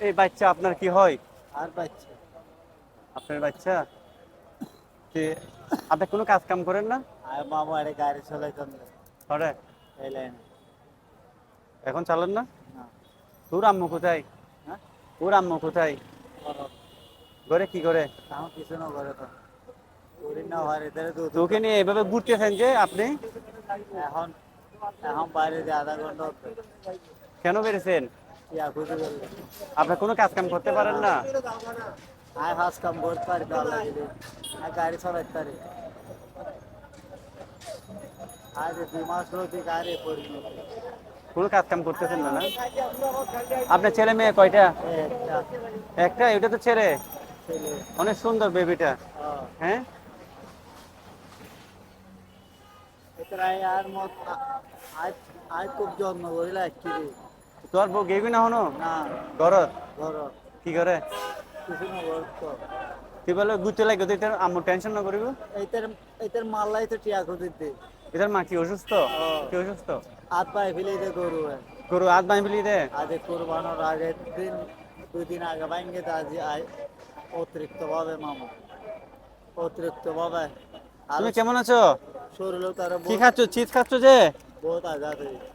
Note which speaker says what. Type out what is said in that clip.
Speaker 1: এই বাচ্চা আপনার কি হয়?
Speaker 2: আর বাচ্চা
Speaker 1: আপনার বাচ্চা? যে আপনি কোনো কাজ কাম করেন না?
Speaker 2: আর মামু আরে গাড়ি চালাইতাম না
Speaker 1: করে?
Speaker 2: এই লাইনে
Speaker 1: এখন চালান না?
Speaker 2: না
Speaker 1: তোর আম্মু কোথায়?
Speaker 2: হ্যাঁ
Speaker 1: ওর আম্মু কোথায়?
Speaker 2: করো
Speaker 1: ঘরে কি করে?
Speaker 2: আমার কিছু না করে তো করি না হয় এদের দুধ
Speaker 1: তোকে নিয়ে এভাবে ঘুরতেছেন যে আপনি?
Speaker 2: এখন এখন বাইরে যে আধা ঘন্টা হতো
Speaker 1: কেন বেরিয়েছেন?
Speaker 2: ইয়া খুঁজে গেল
Speaker 1: আপনি কোনো কাজ কাম করতে পারেন না?
Speaker 2: আয় ফার্স্ট কাম করতে পারি ভালো লাগলে আর গাড়ি চালাইতে পারি আজ 2 মাস রোজি গাড়ি পড়ি
Speaker 1: কোনো কাজ কাম করতেছেন না না? আপনার ছেলে মেয়ে কয়টা?
Speaker 2: একটা
Speaker 1: একটা? এটা তো ছেলে।
Speaker 2: ছেলে
Speaker 1: অনেক সুন্দর বেবিটা। হ্যাঁ?
Speaker 2: এটাই আর মত আজ আজ খুব যত্ন করিলা কি রে
Speaker 1: তোর বউ গেবি না হনো?
Speaker 2: না
Speaker 1: ঘরত?
Speaker 2: ঘর
Speaker 1: কি করে?
Speaker 2: কিছু না করতো
Speaker 1: তুই বলে ঘুরতে লাগে তুই আম্মু টেনশন না করিব?
Speaker 2: এইটার এইটার মাল্লাই তো টিয়া খুঁজির দে
Speaker 1: এটার মা কি অসুস্থ?
Speaker 2: ও
Speaker 1: কি অসুস্থ?
Speaker 2: হাত পায়ে ফেলে দে গরু
Speaker 1: গরু হাত ভাঙি ফেলি দে?
Speaker 2: আজ কোরবানোর আগের দিন 2 দিন আগে ভাঙ্গে তো আজ অতিরিক্ত ভাবে মামু অতিরিক্ত ভাবে আর
Speaker 1: তুমি কেমন আছো?
Speaker 2: শরীরও তার
Speaker 1: কি
Speaker 2: বহুত
Speaker 1: খাচ্ছ? চিজ খাচ্ছ যে?
Speaker 2: বহুত আঘাত হয়েছে